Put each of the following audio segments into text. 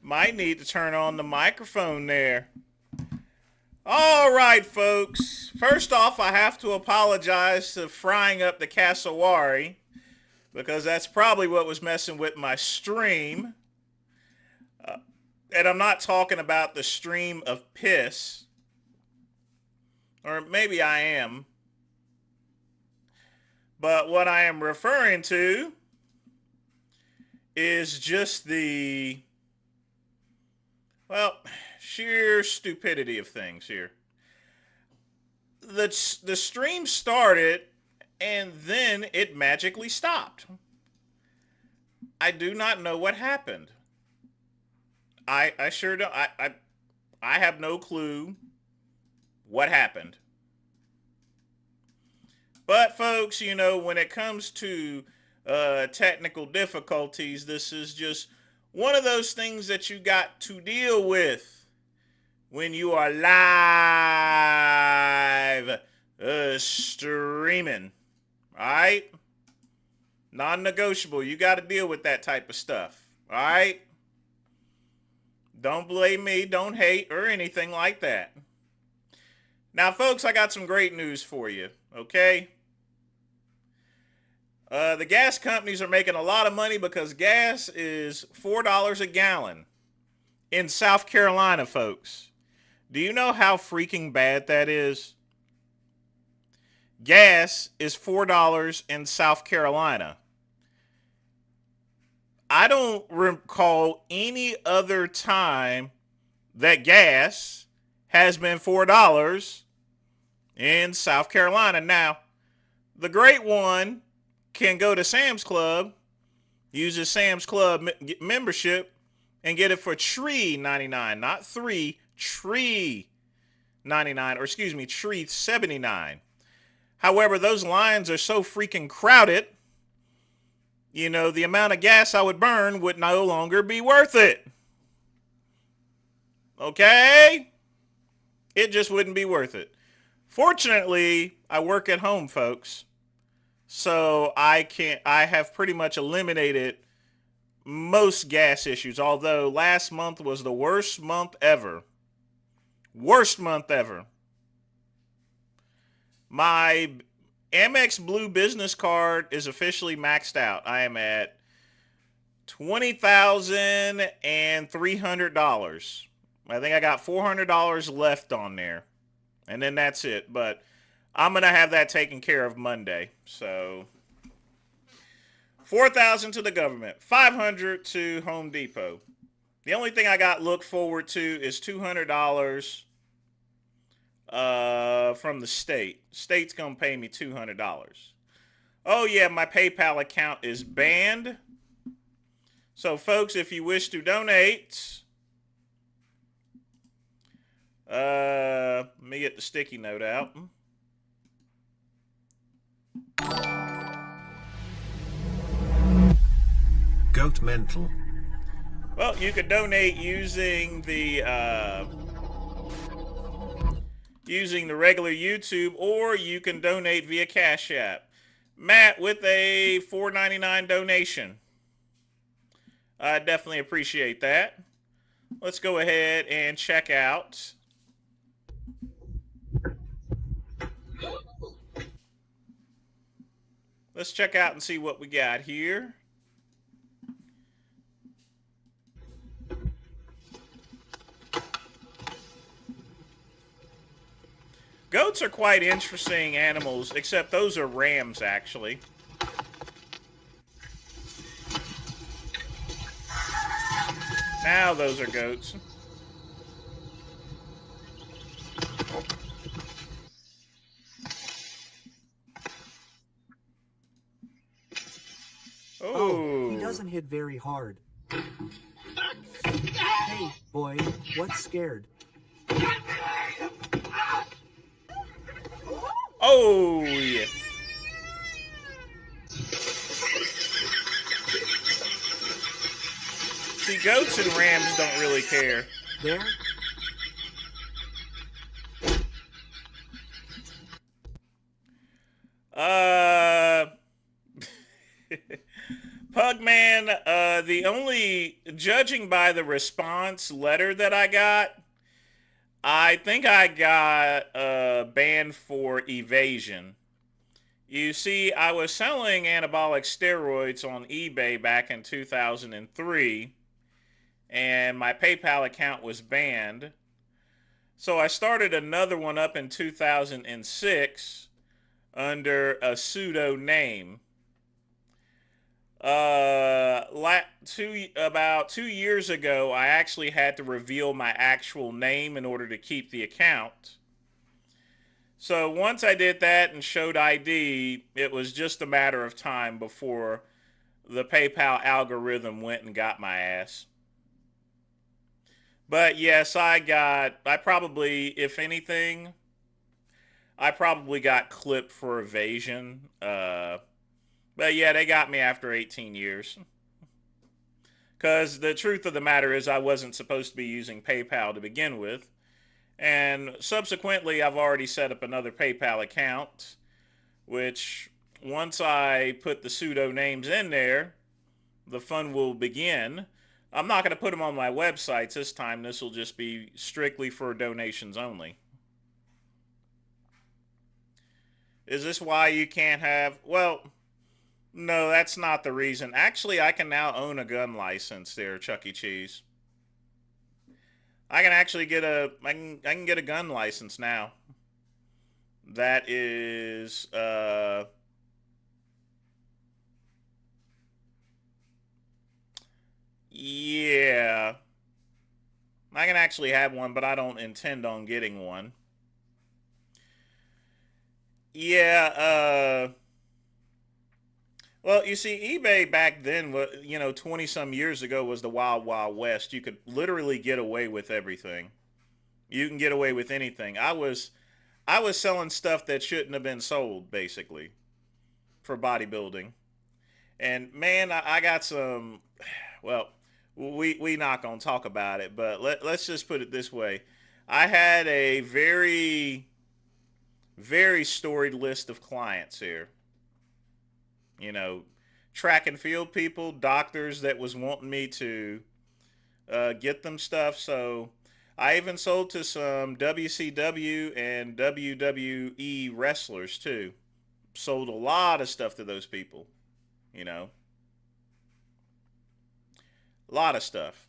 Might need to turn on the microphone there. All right, folks. First off, I have to apologize to frying up the cassowary because that's probably what was messing with my stream. And I'm not talking about the stream of piss. Or maybe I am. But what I am referring to is just the, well, sheer stupidity of things here. The stream started and then it magically stopped. I do not know what happened. I sure don't. I have no clue what happened. But folks, you know, when it comes to technical difficulties, this is just one of those things that you got to deal with when you are live streaming. All right? Non-negotiable. You got to deal with that type of stuff. All right? Don't blame me. Don't hate or anything like that. Now, folks, I got some great news for you. Okay? The gas companies are making a lot of money because gas is $4 a gallon in South Carolina, folks. Do you know how freaking bad that is? Gas is $4 in South Carolina. I don't recall any other time that gas has been $4 in South Carolina. Now, the great one can go to Sam's Club, use his Sam's Club membership, and get it for $3.99, not $3.99, or excuse me, $3.79. However, those lines are so freaking crowded, you know, the amount of gas I would burn would no longer be worth it. Okay? It just wouldn't be worth it. Fortunately, I work at home, folks. So I have pretty much eliminated most gas issues, although last month was the worst month ever. Worst month ever. My Amex Blue business card is officially maxed out. I am at $20,300. I think I got $400 left on there. And then that's it. But I'm going to have that taken care of Monday. So $4,000 to the government, $500 to Home Depot. The only thing I got look forward to is $200 from the state. State's going to pay me $200. Oh yeah, my PayPal account is banned. So folks, if you wish to donate, let me get the sticky note out. Goat mental. Well, you could donate using the regular YouTube, or you can donate via Cash App. Matt with a $4.99 donation. I definitely appreciate that. Let's go ahead and check out. Let's check out and see what we got here. Goats are quite interesting animals, except those are rams, actually. Now those are goats. Oh, he doesn't hit very hard. Hey, boy, what's scared? Oh, yeah. See, goats and rams don't really care. There? Pugman, the only, judging by the response letter that I got, I think I got banned for evasion. You see, I was selling anabolic steroids on eBay back in 2003, and my PayPal account was banned. So I started another one up in 2006 under a pseudo name. About 2 years ago, I actually had to reveal my actual name in order to keep the account. So once I did that and showed ID, it was just a matter of time before the PayPal algorithm went and got my ass. But yes, I probably, if anything, I probably got clipped for evasion. But yeah, they got me after 18 years. Because the truth of the matter is, I wasn't supposed to be using PayPal to begin with. And subsequently, I've already set up another PayPal account, which once I put the pseudo names in there, the fun will begin. I'm not going to put them on my websites this time. This will just be strictly for donations only. Is this why you can't have... Well, no, that's not the reason. Actually, I can now own a gun license there, Chuck E. Cheese. I can actually get I can get a gun license now. That is yeah. I can actually have one, but I don't intend on getting one. Yeah, well, you see, eBay back then, 20 some years ago was the wild, wild west. You could literally get away with everything. You can get away with anything. I was selling stuff that shouldn't have been sold, basically, for bodybuilding. And man, I got some. Well, we not gonna talk about it, but let's just put it this way: I had a very, very storied list of clients here. You know, track and field people, doctors that was wanting me to get them stuff. So I even sold to some WCW and WWE wrestlers too. Sold a lot of stuff to those people. You know, a lot of stuff.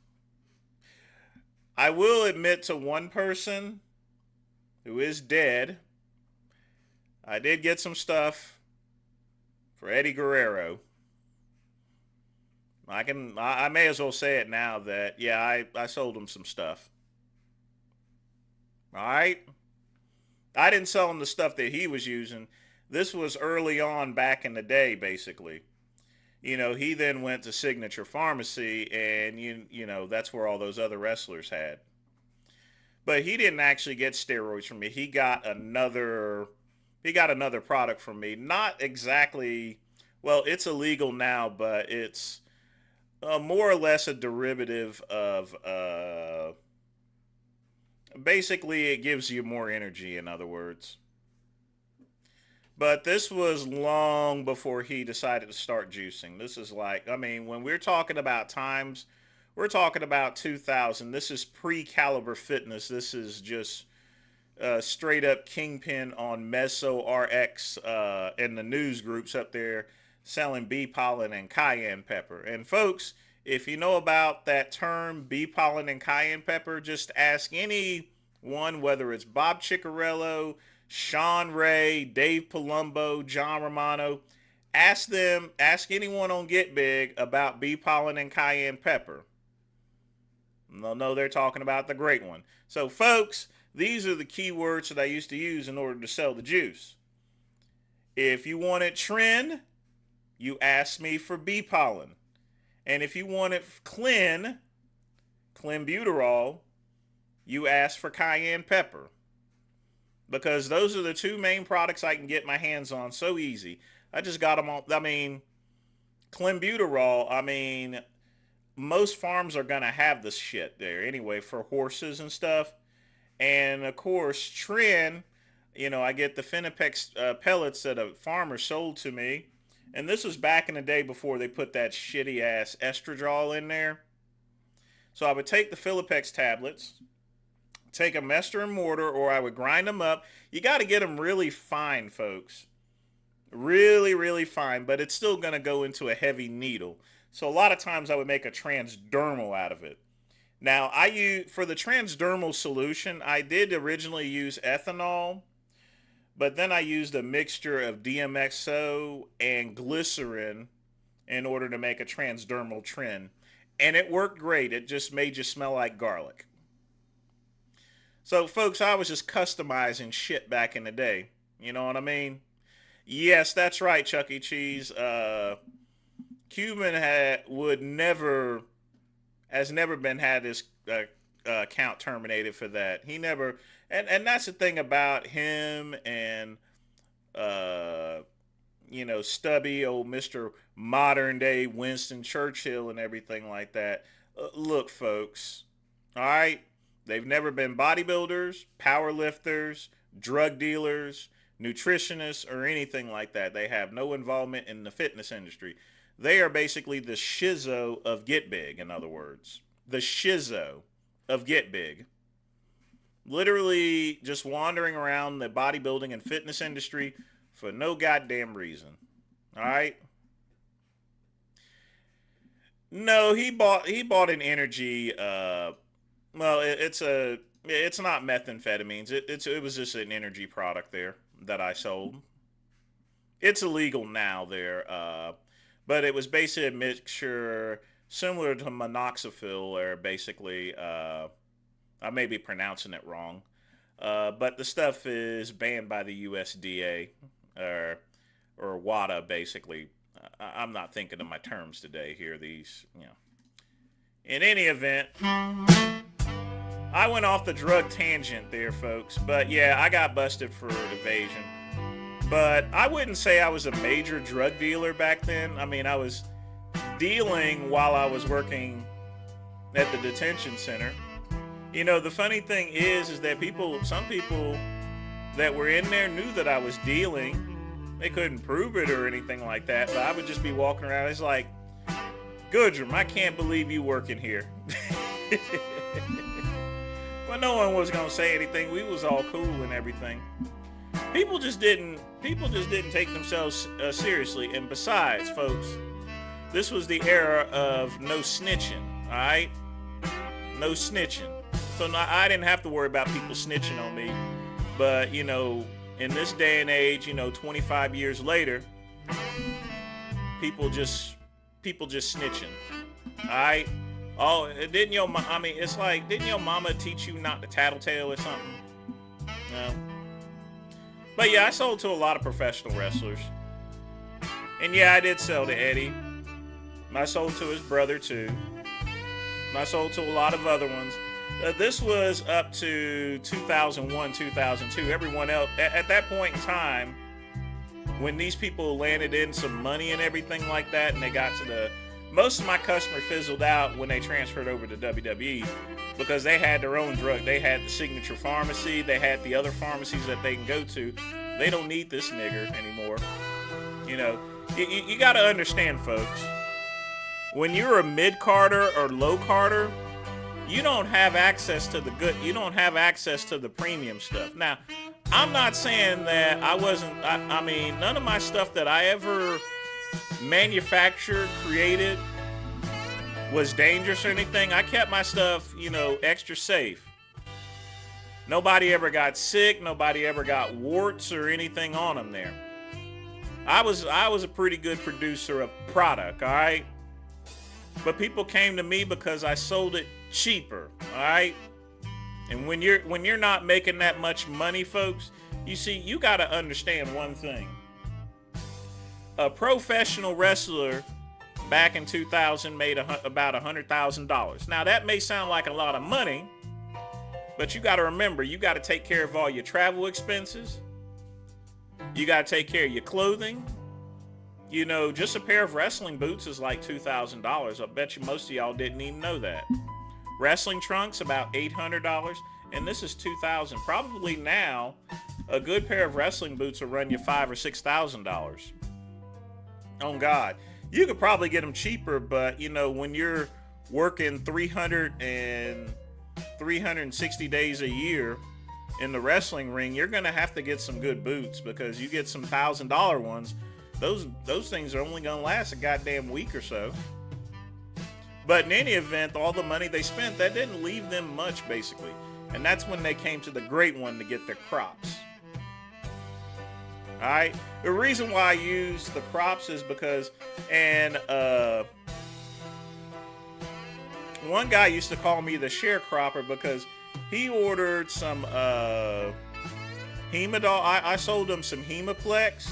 I will admit to one person who is dead. I did get some stuff for Eddie Guerrero. I may as well say it now that yeah, I sold him some stuff. All right, I didn't sell him the stuff that he was using. This was early on back in the day, basically. He then went to Signature Pharmacy, and that's where all those other wrestlers had. But he didn't actually get steroids from me. He got another product from me. Not exactly. Well, it's illegal now, but it's more or less a derivative of. Basically, it gives you more energy. In other words. But this was long before he decided to start juicing. This is like, I mean, when we're talking about times, we're talking about 2000. This is pre-caliber fitness. This is just straight up kingpin on Meso RX and the news groups up there selling bee pollen and cayenne pepper. And folks, if you know about that term, bee pollen and cayenne pepper, just ask anyone, whether it's Bob Ciccarello, Sean Ray, Dave Palumbo, John Romano. Ask anyone on Get Big about bee pollen and cayenne pepper. They'll know they're talking about the great one. So, folks, these are the keywords that I used to use in order to sell the juice. If you wanted Tren, you ask me for bee pollen. And if you wanted clenbuterol, you ask for cayenne pepper. Because those are the two main products I can get my hands on so easy. I just got them all. I mean, clenbuterol, most farms are going to have this shit there anyway for horses and stuff. And of course, Tren, I get the Finipex pellets that a farmer sold to me. And this was back in the day before they put that shitty ass estradiol in there. So I would take the Philipex tablets, take a mester and mortar, or I would grind them up. You got to get them really fine, folks. Really, really fine, but it's still going to go into a heavy needle. So a lot of times I would make a transdermal out of it. Now, for the transdermal solution, I did originally use ethanol, but then I used a mixture of DMXO and glycerin in order to make a transdermal trin. And it worked great. It just made you smell like garlic. So, folks, I was just customizing shit back in the day. You know what I mean? Yes, that's right, Chuck E. Cheese. Cuban has never been had his account terminated for that. He never, and that's the thing about him and stubby old Mr. Modern Day Winston Churchill and everything like that. Look, folks, all right, they've never been bodybuilders, power lifters, drug dealers, nutritionists, or anything like that. They have no involvement in the fitness industry. They are basically the shizzo of Get Big, in other words. The shizzo of Get Big. Literally just wandering around the bodybuilding and fitness industry for no goddamn reason. All right? No, he bought an energy. It's not methamphetamines. It was just an energy product there that I sold. It's illegal now there, but it was basically a mixture similar to monoxafil, or basically, I may be pronouncing it wrong, but the stuff is banned by the USDA or WADA, basically. I'm not thinking of my terms today here. In any event, I went off the drug tangent there, folks. But yeah, I got busted for evasion. But I wouldn't say I was a major drug dealer back then. I mean, I was dealing while I was working at the detention center. You know, the funny thing is that some people that were in there knew that I was dealing. They couldn't prove it or anything like that, but I would just be walking around. It's like, Goodrum, I can't believe you working here. Well, no one was gonna say anything. We was all cool and everything. People just didn't take themselves seriously. And besides, folks, this was the era of no snitching. All right, no snitching. So I didn't have to worry about people snitching on me. But in this day and age, 25 years later, people just snitching. All right. Oh, didn't your mama teach you not to tattletale or something? No. But yeah, I sold to a lot of professional wrestlers. And yeah, I did sell to Eddie. I sold to his brother too. I sold to a lot of other ones. This was up to 2001, 2002. Everyone else, at that point in time, when these people landed in some money and everything like that, and they got to most of my customers fizzled out when they transferred over to WWE because they had their own drug. They had the Signature Pharmacy. They had the other pharmacies that they can go to. They don't need this nigger anymore. You got to understand, folks. When you're a mid-carder or low-carder, you don't have access to you don't have access to the premium stuff. Now, I'm not saying that I mean, none of my stuff that I ever manufactured, created, was dangerous or anything. I kept my stuff, extra safe. Nobody ever got sick. Nobody ever got warts or anything on them there. I was a pretty good producer of product, all right? But people came to me because I sold it cheaper, all right? And when you're not making that much money, folks, you see, you got to understand one thing. A professional wrestler back in 2000 made about $100,000. Now, that may sound like a lot of money, but you got to remember, you got to take care of all your travel expenses. You got to take care of your clothing. Just a pair of wrestling boots is like $2,000. I bet you most of y'all didn't even know that. Wrestling trunks, about $800. And this is $2,000. Probably now, a good pair of wrestling boots will run you $5,000 or $6,000. On God. You could probably get them cheaper, but you know, when you're working 360 days a year in the wrestling ring, you're gonna have to get some good boots, because you get some $1,000 ones. Those things are only gonna last a goddamn week or so. But in any event, all the money they spent, that didn't leave them much, basically. And that's when they came to the great one to get their crops. Alright? The reason why I use the crops is because, and one guy used to call me the sharecropper because he ordered some Hemadol. I sold him some Hemaplex.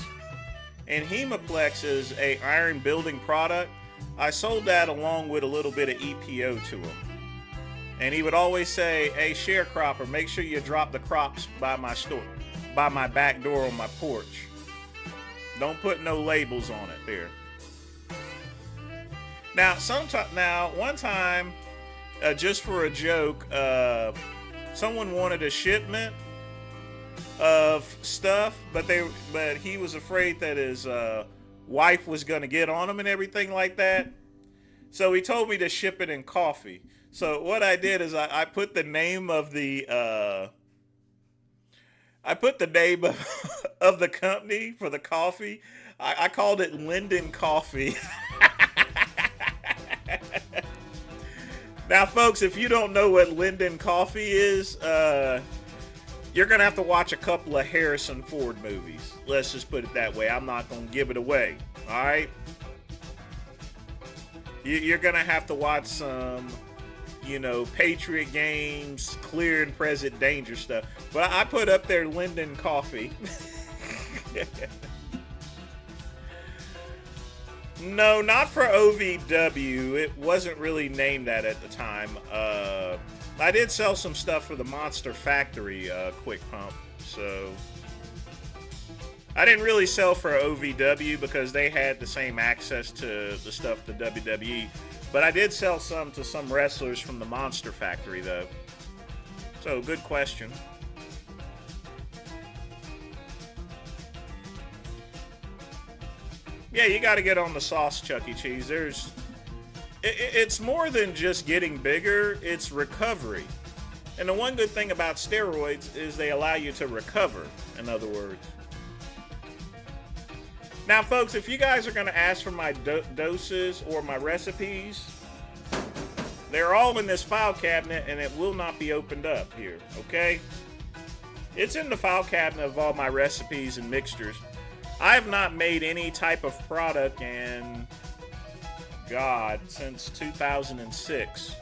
And Hemaplex is a iron building product. I sold that along with a little bit of EPO to him. And he would always say, hey, sharecropper, make sure you drop the crops by my store, by my back door on my porch. Don't put no labels on it there. Now, one time, just for a joke, someone wanted a shipment of stuff, but he was afraid that his wife was going to get on him and everything like that. So he told me to ship it in coffee. So what I did is I put the name of the of the company for the coffee. I called it Linden Coffee. Now, folks, if you don't know what Linden Coffee is, you're going to have to watch a couple of Harrison Ford movies. Let's just put it that way. I'm not going to give it away. All right? You're going to have to watch some, Patriot Games, Clear and Present Danger stuff. But I put up there Linden Coffee. No, not for OVW. It wasn't really named that at the time. I did sell some stuff for the Monster Factory Quick Pump, so I didn't really sell for OVW because they had the same access to the stuff to WWE, but I did sell some to some wrestlers from the Monster Factory, though. So, good question. Yeah, you got to get on the sauce, Chuck E. Cheese. It's more than just getting bigger, it's recovery. And the one good thing about steroids is they allow you to recover, in other words. Now, folks, if you guys are going to ask for my doses or my recipes, they're all in this file cabinet, and it will not be opened up here, okay? It's in the file cabinet of all my recipes and mixtures. I have not made any type of product in, God, since 2006.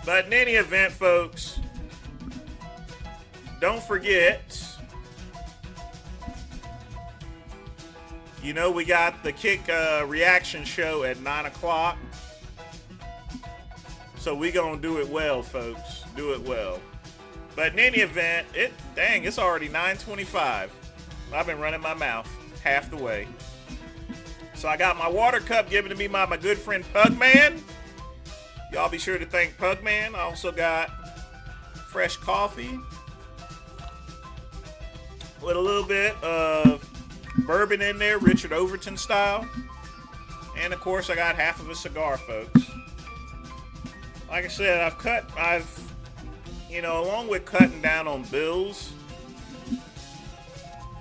But in any event, folks, don't forget, we got the Kick reaction show at 9 o'clock. So we gonna do it well, folks. Do it well. But in any event, it's already 9:25. I've been running my mouth half the way. So I got my water cup given to me by my good friend Pugman. Y'all be sure to thank Pugman. I also got fresh coffee with a little bit of bourbon in there, Richard Overton style. And of course, I got half of a cigar, folks. Like I said, along with cutting down on bills,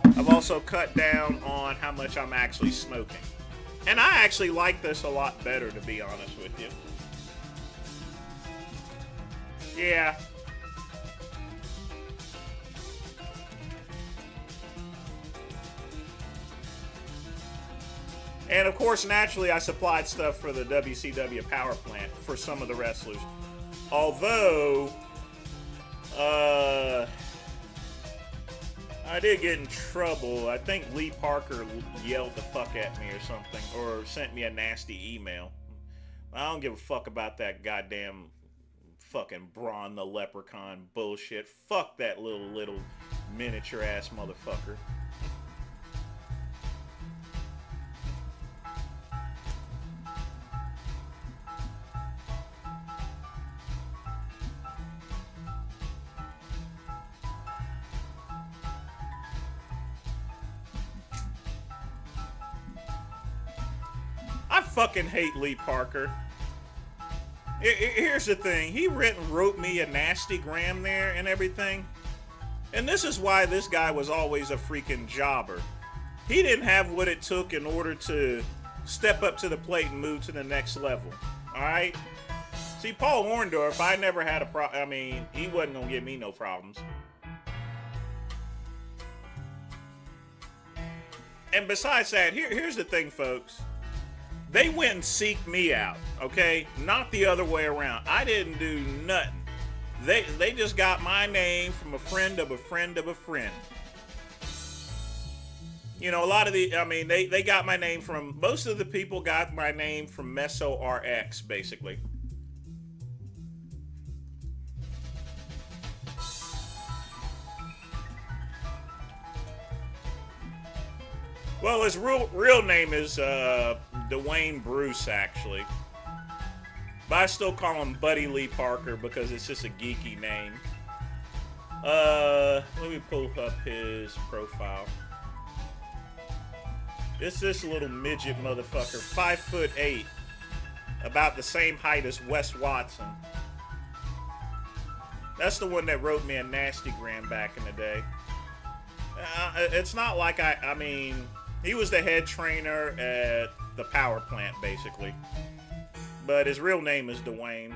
I've also cut down on how much I'm actually smoking. And I actually like this a lot better, to be honest with you. Yeah. And of course, naturally, I supplied stuff for the WCW power plant for some of the wrestlers. Although, I did get in trouble. I think Lee Parker yelled the fuck at me or something, or sent me a nasty email. I don't give a fuck about that goddamn fucking Braun the Leprechaun bullshit. Fuck that little miniature ass motherfucker. fucking hate Lee Parker. Here's the thing. He wrote me a nasty gram there and everything. And this is why this guy was always a freaking jobber. He didn't have what it took in order to step up to the plate and move to the next level. Alright? See, Paul Orndorff, I never had a problem. I mean, he wasn't going to give me no problems. And besides that, here's the thing, folks. They went and seeked me out, okay? Not the other way around. I didn't do nothing. They just got my name from a friend of a friend of a friend. You know, a lot of they got my name from, most of the people got my name from Meso RX, basically. Well, his real name is Dwayne Bruce, actually. But I still call him Buddy Lee Parker because it's just a geeky name. Let me pull up his profile. It's this little midget motherfucker, 5'8", about the same height as Wes Watson. That's the one that wrote me a nasty gram back in the day. It's not like I mean, he was the head trainer at the power plant, basically. But his real name is Dwayne.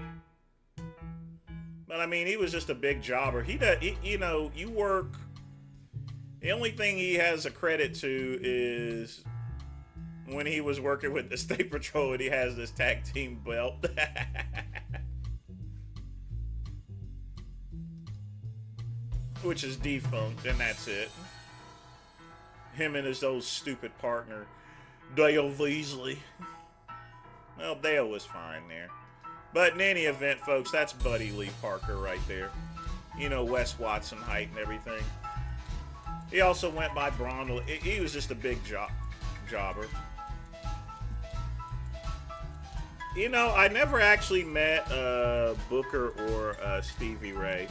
But I mean, he was just a big jobber. You know, you work. The only thing he has a credit to is when he was working with the State Patrol and he has this tag team belt. Which is defunct, and that's it. Him and his old stupid partner, Dale Veasley. Well, Dale was fine there. But in any event, folks, that's Buddy Lee Parker right there. You know, Wes Watson height and everything. He also went by Braun. He was just a big jobber. You know, I never actually met Booker or Stevie Ray.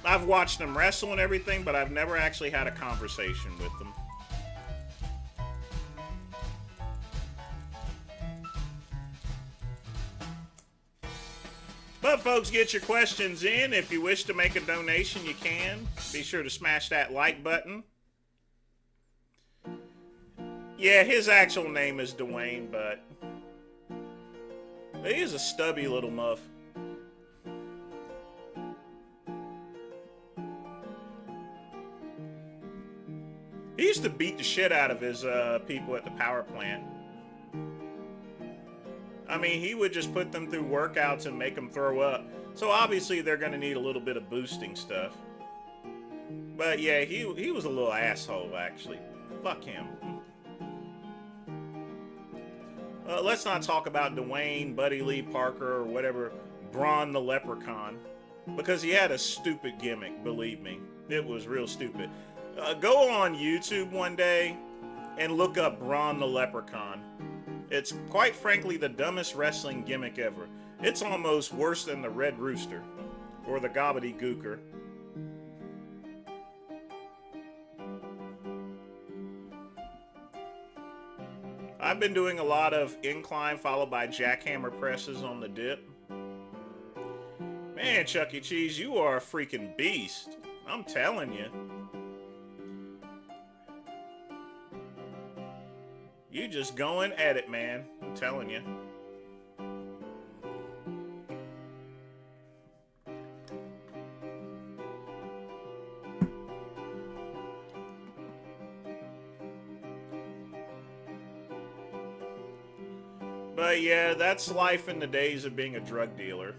I've watched them wrestle and everything, but I've never actually had a conversation with them. But folks, get your questions in. If you wish to make a donation, you can. Be sure to smash that like button. Yeah, his actual name is Dwayne, but he is a stubby little muff. He used to beat the shit out of his people at the power plant. I mean, he would just put them through workouts and make them throw up. So obviously they're going to need a little bit of boosting stuff. But yeah, he was a little asshole, actually. Fuck him. Let's not talk about Dwayne, Buddy Lee Parker, or whatever, Braun the Leprechaun. Because he had a stupid gimmick, believe me. It was real stupid. Go on YouTube one day and look up Braun the Leprechaun. It's quite frankly the dumbest wrestling gimmick ever. It's almost worse than the Red Rooster or the Gobbledygooker. I've been doing a lot of incline followed by jackhammer presses on the dip. Man, Chuck E. Cheese, you are a freaking beast. I'm telling you. You just going at it, man. I'm telling you. But yeah, that's life in the days of being a drug dealer.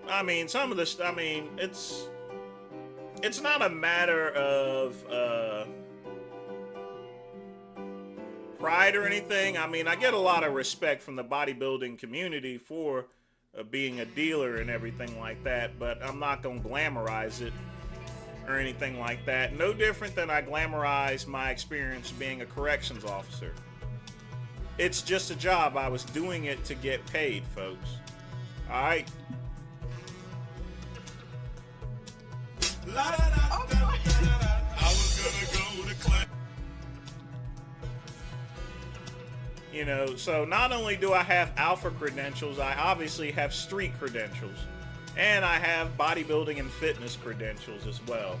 I mean, some of this, I mean, it's not a matter of, pride or anything. I mean, I get a lot of respect from the bodybuilding community for being a dealer and everything like that, but I'm not gonna glamorize it or anything like that. No different than I glamorize my experience being a corrections officer. It's just a job. I was doing it to get paid, folks. All right. You know, so not only do I have alpha credentials, I obviously have street credentials. And I have bodybuilding and fitness credentials as well.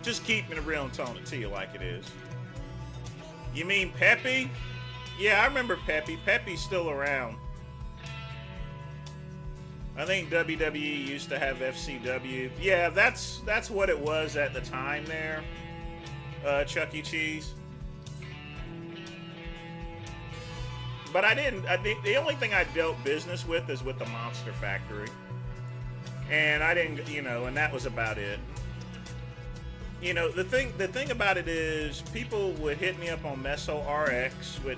Just keeping it real and telling it to you like it is. You mean Pepe? Yeah, I remember Pepe. Pepe's still around. I think WWE used to have FCW. Yeah, that's what it was at the time there. Chuck E. Cheese. But I didn't. The only thing I dealt business with is with the Monster Factory, and I didn't. You know, and that was about it. You know, the thing about it is people would hit me up on Meso RX, which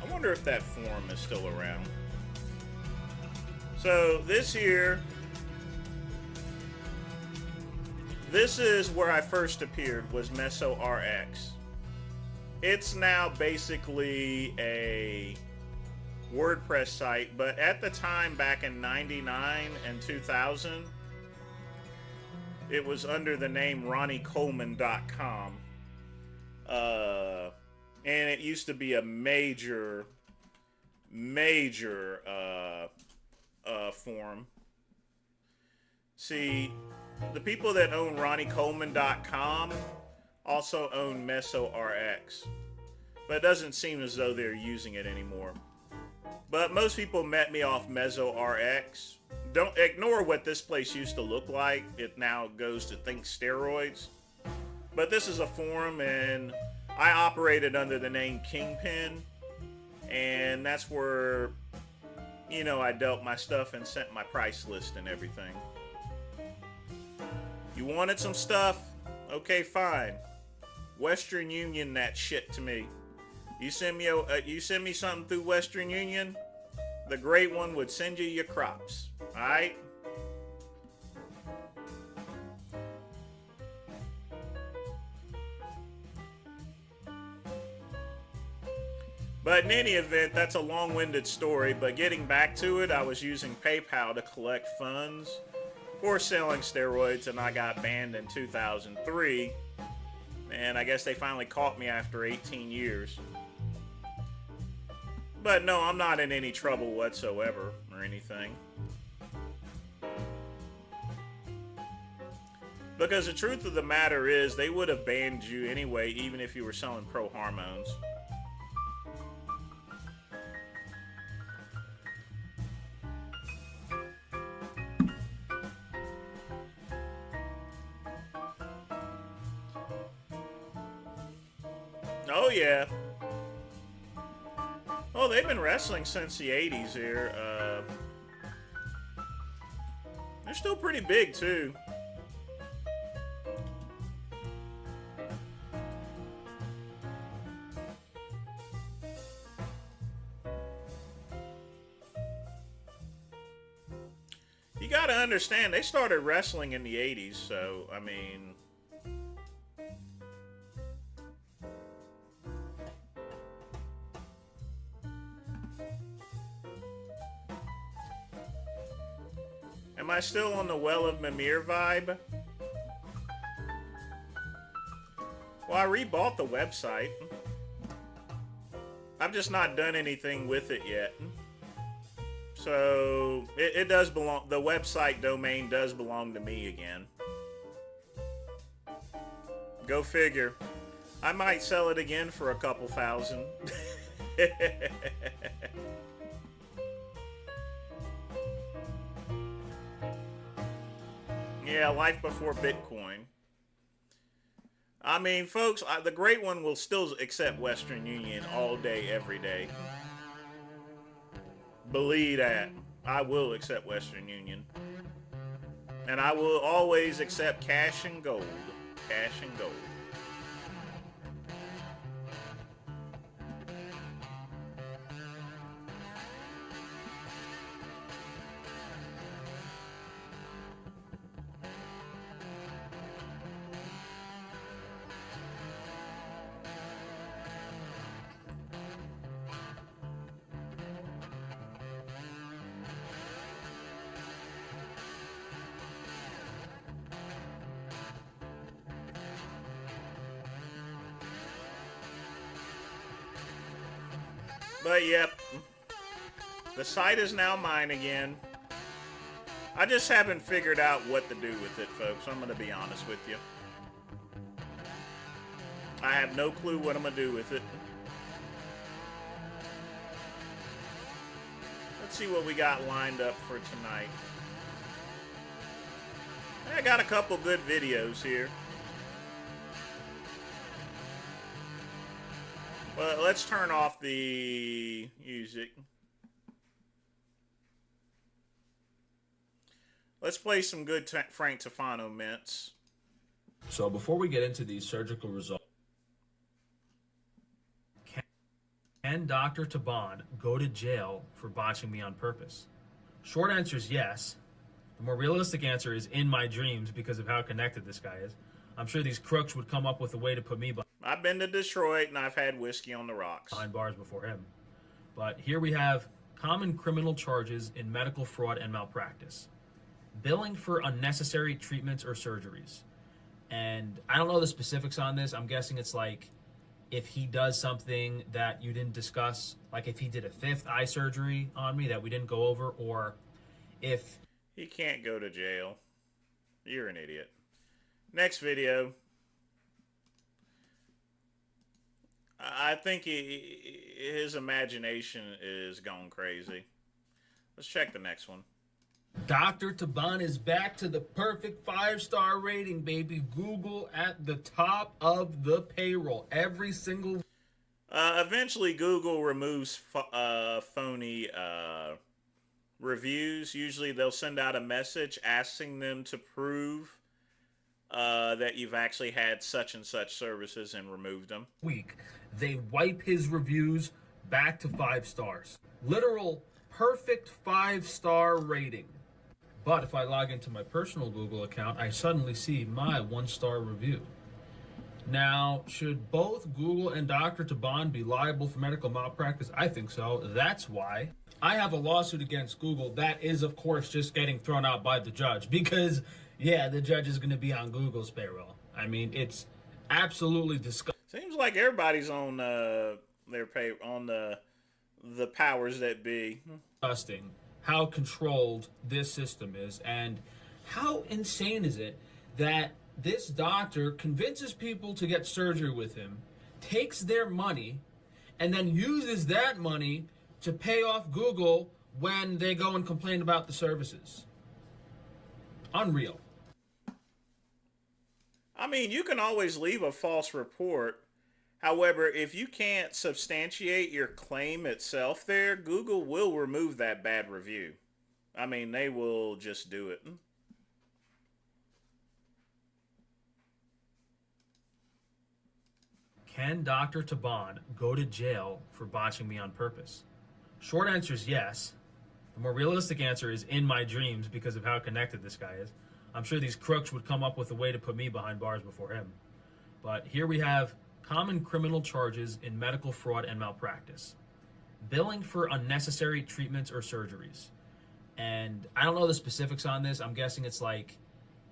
I wonder if that forum is still around. So this here, this is where I first appeared, was Meso RX. It's now basically a WordPress site, but at the time back in 99 and 2000, it was under the name RonnieColeman.com. And it used to be a major forum. See, the people that own RonnieColeman.com also own Meso RX, but it doesn't seem as though they're using it anymore. But most people met me off Meso RX. Don't ignore what this place used to look like. It now goes to Think Steroids. But this is a forum, and I operated under the name Kingpin, and that's where, you know, I dealt my stuff and sent my price list and everything. You wanted some stuff? Okay, fine. Western Union that shit to me. You send me something through Western Union, the great one would send you your crops. All right? But in any event, that's a long-winded story. But getting back to it, I was using PayPal to collect funds for selling steroids, and I got banned in 2003. And I guess they finally caught me after 18 years. But no, I'm not in any trouble whatsoever or anything. Because the truth of the matter is, they would have banned you anyway, even if you were selling pro hormones. Oh yeah. Oh, they've been wrestling since the 80s here. They're still pretty big too. You gotta understand, they started wrestling in the 80s, so, I mean... Am I still on the Well of Mimir vibe? Well, I rebought the website. I've just not done anything with it yet. So, it does belong, the website domain does belong to me again. Go figure. I might sell it again for a couple thousand. Yeah, life before Bitcoin. I mean, folks, the great one will still accept Western Union all day, every day. Believe that. I will accept Western Union. And I will always accept cash and gold. Cash and gold. But yep, the site is now mine again. I just haven't figured out what to do with it, folks. I'm going to be honest with you. I have no clue what I'm going to do with it. Let's see what we got lined up for tonight. I got a couple good videos here. Well, let's turn off the music. Let's play some good Frank Tufano mints. So before we get into these surgical results, can Dr. Taban go to jail for botching me on purpose? Short answer is yes. The more realistic answer is in my dreams because of how connected this guy is. I'm sure these crooks would come up with a way to put me I've been to Detroit and I've had whiskey on the rocks. behind bars before him. But here we have common criminal charges in medical fraud and malpractice. Billing for unnecessary treatments or surgeries. And I don't know the specifics on this. I'm guessing it's like if he does something that you didn't discuss, like if he did a fifth eye surgery on me that we didn't go over, or if he can't go to jail. You're an idiot. Next video. I think his imagination is gone crazy. Let's check the next one. Dr. Taban is back to the perfect 5-star rating, baby. Google at the top of the payroll. Every single... Eventually, Google removes phony reviews. Usually, they'll send out a message asking them to prove that you've actually had such and such services and removed them. Week, they wipe his reviews back to 5 stars. Literal perfect 5-star rating. But if I log into my personal Google account, I suddenly see my 1-star review. Now, should both Google and Dr. Taban be liable for medical malpractice? I think so. That's why I have a lawsuit against Google that is, of course, just getting thrown out by the judge because, yeah, the judge is going to be on Google's payroll. I mean, it's absolutely disgusting. Seems like everybody's on their pay on the powers that be. Disgusting how controlled this system is, and how insane is it that this doctor convinces people to get surgery with him, takes their money, and then uses that money to pay off Google when they go and complain about the services. Unreal. I mean, you can always leave a false report. However, if you can't substantiate your claim itself there, Google will remove that bad review. I mean, they will just do it. Can Dr. Taban go to jail for botching me on purpose? Short answer is yes. The more realistic answer is in my dreams because of how connected this guy is. I'm sure these crooks would come up with a way to put me behind bars before him. But here we have common criminal charges in medical fraud and malpractice. Billing for unnecessary treatments or surgeries. And I don't know the specifics on this. I'm guessing it's like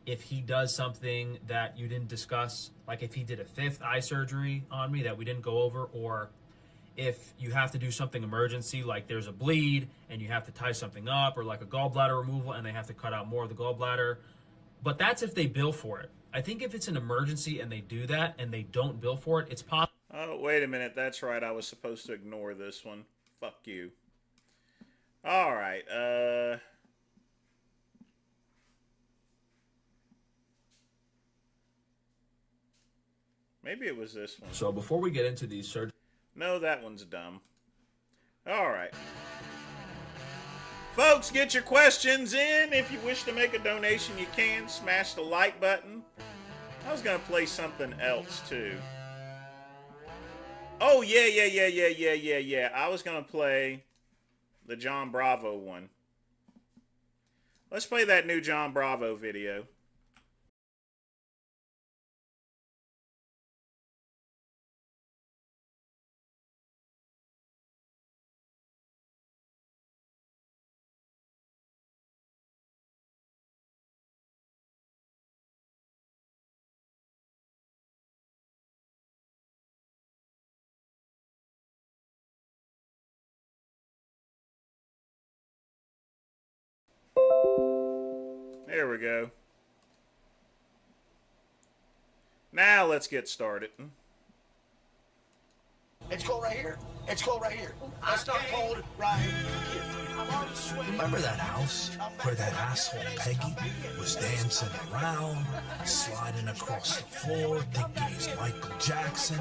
if he does something that you didn't discuss, like if he did a fifth eye surgery on me that we didn't go over, or if you have to do something emergency, like there's a bleed and you have to tie something up, or like a gallbladder removal and they have to cut out more of the gallbladder. But that's if they bill for it. I think if it's an emergency and they do that and they don't bill for it, it's possible. Oh, wait a minute. That's right. I was supposed to ignore this one. Fuck you. All right. Maybe it was this one. So before we get into these surgeries, No, that one's dumb. All right. Folks, get your questions in. If you wish to make a donation, you can. Smash the like button. I was going to play something else, too. Oh, yeah. I was going to play the John Bravo one. Let's play that new John Bravo video. There we go. Now let's get started. It's cold right here. It's cold right here. It's not cold right here. Remember that house where that asshole Peggy was dancing around, sliding across the floor, thinking he's Michael Jackson?